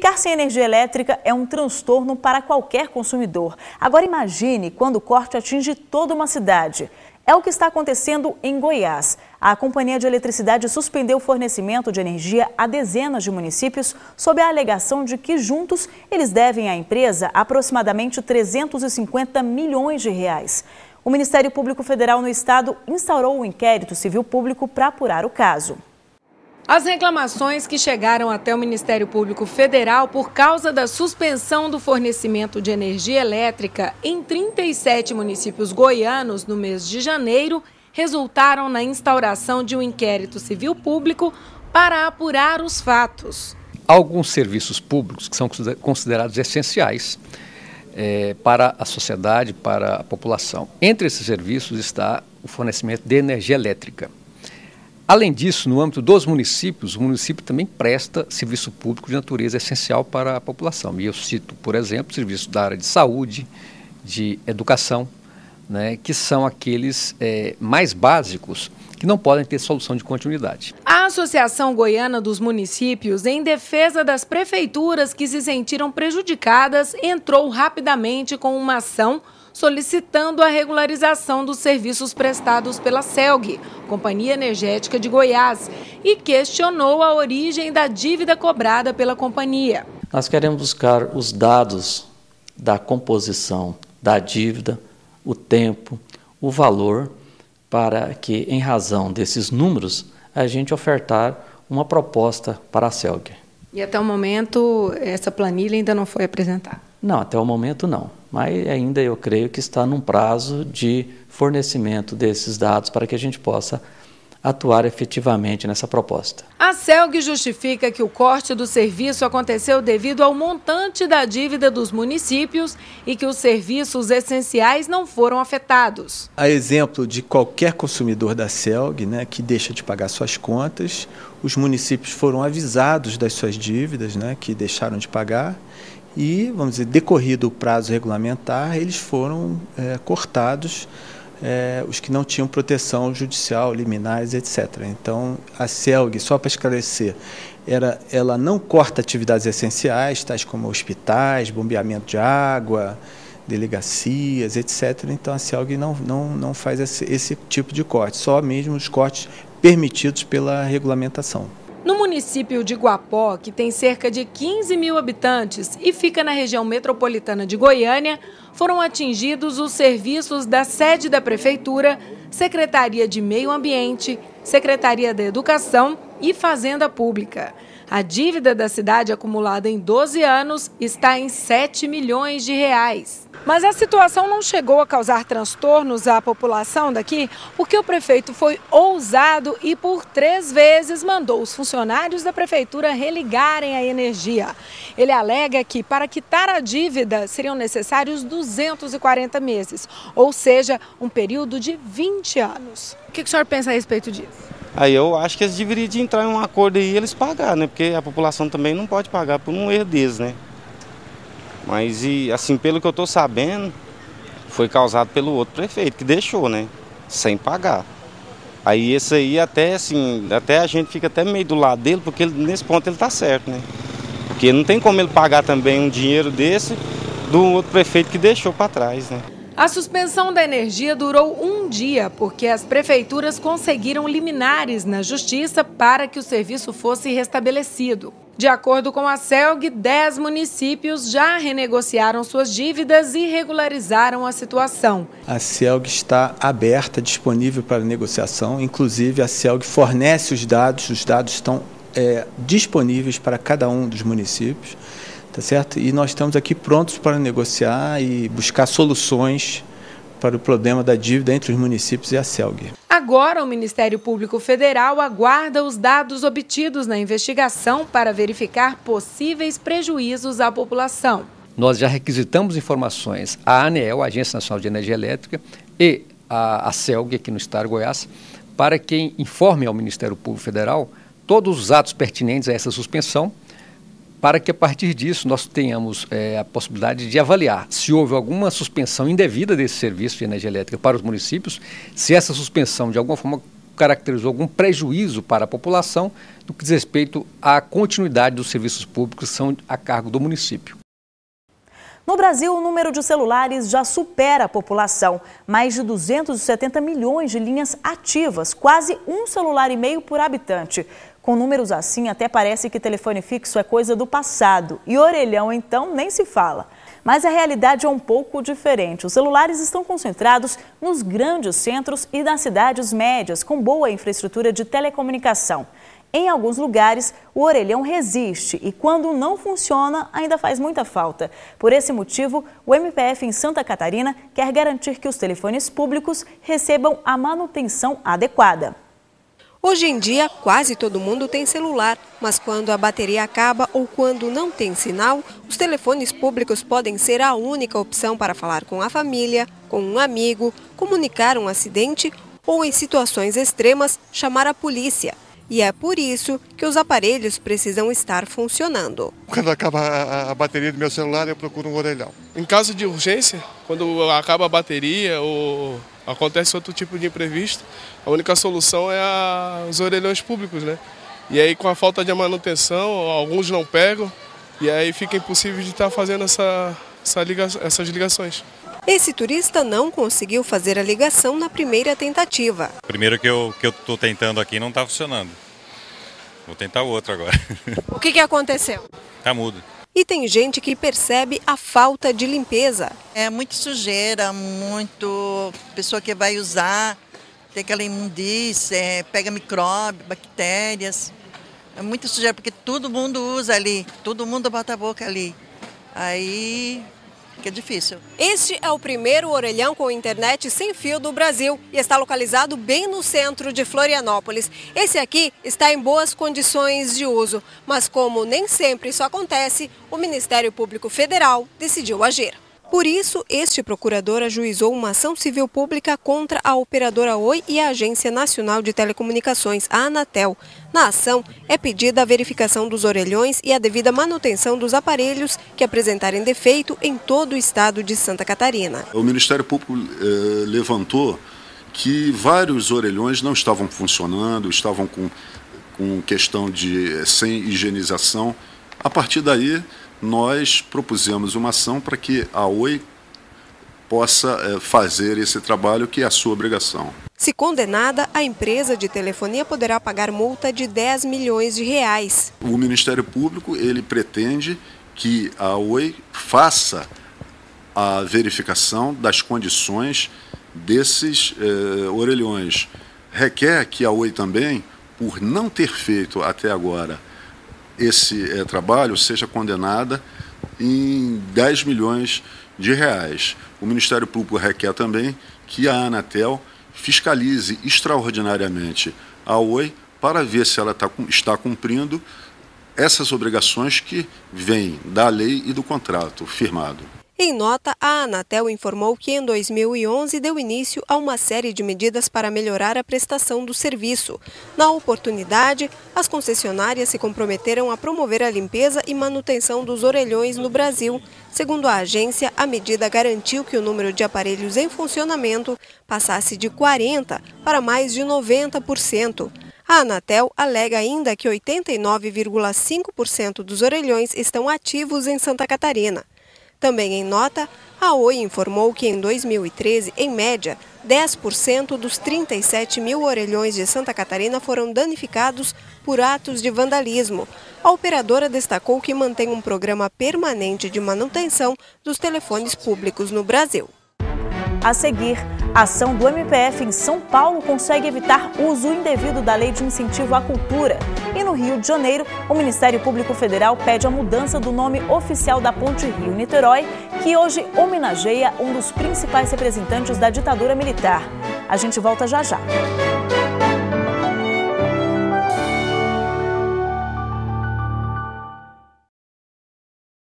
Ficar sem energia elétrica é um transtorno para qualquer consumidor. Agora imagine quando o corte atinge toda uma cidade. É o que está acontecendo em Goiás. A Companhia de Eletricidade suspendeu o fornecimento de energia a dezenas de municípios sob a alegação de que juntos eles devem à empresa aproximadamente 350 milhões de reais. O Ministério Público Federal no estado instaurou um inquérito civil público para apurar o caso. As reclamações que chegaram até o Ministério Público Federal por causa da suspensão do fornecimento de energia elétrica em 37 municípios goianos no mês de janeiro resultaram na instauração de um inquérito civil público para apurar os fatos. Alguns serviços públicos que são considerados essenciais para a sociedade, para a população. Entre esses serviços está o fornecimento de energia elétrica. Além disso, no âmbito dos municípios, o município também presta serviço público de natureza essencial para a população. E eu cito, por exemplo, serviços da área de saúde, de educação, né, que são aqueles mais básicos que não podem ter solução de continuidade. A Associação Goiana dos Municípios, em defesa das prefeituras que se sentiram prejudicadas, entrou rapidamente com uma ação solicitando a regularização dos serviços prestados pela CELG, Companhia Energética de Goiás, e questionou a origem da dívida cobrada pela companhia. Nós queremos buscar os dados da composição da dívida, o tempo, o valor, para que, em razão desses números, a gente ofertar uma proposta para a CELG. E até o momento, essa planilha ainda não foi apresentada? Não, até o momento não, mas ainda eu creio que está num prazo de fornecimento desses dados para que a gente possa atuar efetivamente nessa proposta. A CELG justifica que o corte do serviço aconteceu devido ao montante da dívida dos municípios e que os serviços essenciais não foram afetados. A exemplo de qualquer consumidor da CELG, né, que deixa de pagar suas contas, os municípios foram avisados das suas dívidas, né, que deixaram de pagar. E, vamos dizer, decorrido o prazo regulamentar, eles foram cortados, os que não tinham proteção judicial, liminares, etc. Então, a CELG, só para esclarecer, ela não corta atividades essenciais, tais como hospitais, bombeamento de água, delegacias, etc. Então, a CELG não faz esse tipo de corte, só mesmo os cortes permitidos pela regulamentação. No município de Guapó, que tem cerca de 15 mil habitantes e fica na região metropolitana de Goiânia, foram atingidos os serviços da sede da Prefeitura, Secretaria de Meio Ambiente, Secretaria da Educação e Fazenda Pública. A dívida da cidade acumulada em 12 anos está em 7 milhões de reais. Mas a situação não chegou a causar transtornos à população daqui, porque o prefeito foi ousado e por 3 vezes mandou os funcionários da prefeitura religarem a energia. Ele alega que para quitar a dívida seriam necessários 240 meses, ou seja, um período de 20 anos. O que o senhor pensa a respeito disso? Aí eu acho que eles deveriam entrar em um acordo aí e eles pagar, né? Porque a população também não pode pagar por um erro deles, né? Mas, assim, pelo que eu estou sabendo, foi causado pelo outro prefeito, que deixou, né? Sem pagar. Aí esse aí até a gente fica até meio do lado dele, porque nesse ponto ele está certo, né? Porque não tem como ele pagar também um dinheiro desse do outro prefeito que deixou para trás, né? A suspensão da energia durou um dia, porque as prefeituras conseguiram liminares na justiça para que o serviço fosse restabelecido. De acordo com a CELG, 10 municípios já renegociaram suas dívidas e regularizaram a situação. A CELG está aberta, disponível para negociação, inclusive a CELG fornece os dados estão disponíveis para cada um dos municípios. Tá certo? E nós estamos aqui prontos para negociar e buscar soluções para o problema da dívida entre os municípios e a CELG. Agora, o Ministério Público Federal aguarda os dados obtidos na investigação para verificar possíveis prejuízos à população. Nós já requisitamos informações à ANEEL, a Agência Nacional de Energia Elétrica, e à CELG, aqui no estado de Goiás, para que informe ao Ministério Público Federal todos os atos pertinentes a essa suspensão, para que a partir disso nós tenhamos a possibilidade de avaliar se houve alguma suspensão indevida desse serviço de energia elétrica para os municípios, se essa suspensão de alguma forma caracterizou algum prejuízo para a população no que diz respeito à continuidade dos serviços públicos que são a cargo do município. No Brasil, o número de celulares já supera a população. Mais de 270 milhões de linhas ativas, quase um celular e meio por habitante. Com números assim, até parece que telefone fixo é coisa do passado. E orelhão, então, nem se fala. Mas a realidade é um pouco diferente. Os celulares estão concentrados nos grandes centros e nas cidades médias, com boa infraestrutura de telecomunicação. Em alguns lugares, o orelhão resiste e, quando não funciona, ainda faz muita falta. Por esse motivo, o MPF em Santa Catarina quer garantir que os telefones públicos recebam a manutenção adequada. Hoje em dia, quase todo mundo tem celular, mas quando a bateria acaba ou quando não tem sinal, os telefones públicos podem ser a única opção para falar com a família, com um amigo, comunicar um acidente ou, em situações extremas, chamar a polícia. E é por isso que os aparelhos precisam estar funcionando. Quando acaba a bateria do meu celular, eu procuro um orelhão. Em caso de urgência, quando acaba a bateria ou acontece outro tipo de imprevisto, a única solução é os orelhões públicos, né? E aí, com a falta de manutenção, alguns não pegam e aí fica impossível de estar fazendo essas ligações. Esse turista não conseguiu fazer a ligação na primeira tentativa. Primeiro que eu estou tentando aqui não está funcionando. Vou tentar o outro agora. O que aconteceu? Tá mudo. E tem gente que percebe a falta de limpeza. É muito sujeira, muito pessoa que vai usar, tem aquela imundície, pega micróbios, bactérias. É muito sujeira porque todo mundo usa ali, todo mundo bota a boca ali. Aí que é difícil. Este é o primeiro orelhão com internet sem fio do Brasil e está localizado bem no centro de Florianópolis. Esse aqui está em boas condições de uso, mas como nem sempre isso acontece, o Ministério Público Federal decidiu agir. Por isso, este procurador ajuizou uma ação civil pública contra a operadora Oi e a Agência Nacional de Telecomunicações, a Anatel. Na ação, é pedida a verificação dos orelhões e a devida manutenção dos aparelhos que apresentarem defeito em todo o estado de Santa Catarina. O Ministério Público levantou que vários orelhões não estavam funcionando, estavam com questão de sem higienização. A partir daí, nós propusemos uma ação para que a Oi possa fazer esse trabalho, que é a sua obrigação. Se condenada, a empresa de telefonia poderá pagar multa de 10 milhões de reais. O Ministério Público ele pretende que a Oi faça a verificação das condições desses orelhões. Requer que a Oi também, por não ter feito até agora esse trabalho, seja condenada em 10 milhões de reais. O Ministério Público requer também que a Anatel fiscalize extraordinariamente a Oi para ver se ela está cumprindo essas obrigações que vêm da lei e do contrato firmado. Em nota, a Anatel informou que em 2011 deu início a uma série de medidas para melhorar a prestação do serviço. Na oportunidade, as concessionárias se comprometeram a promover a limpeza e manutenção dos orelhões no Brasil. Segundo a agência, a medida garantiu que o número de aparelhos em funcionamento passasse de 40% para mais de 90%. A Anatel alega ainda que 89,5% dos orelhões estão ativos em Santa Catarina. Também em nota, a Oi informou que em 2013, em média, 10% dos 37 mil orelhões de Santa Catarina foram danificados por atos de vandalismo. A operadora destacou que mantém um programa permanente de manutenção dos telefones públicos no Brasil. A seguir, a ação do MPF em São Paulo consegue evitar uso indevido da Lei de Incentivo à Cultura. E no Rio de Janeiro, o Ministério Público Federal pede a mudança do nome oficial da Ponte Rio-Niterói, que hoje homenageia um dos principais representantes da ditadura militar. A gente volta já já.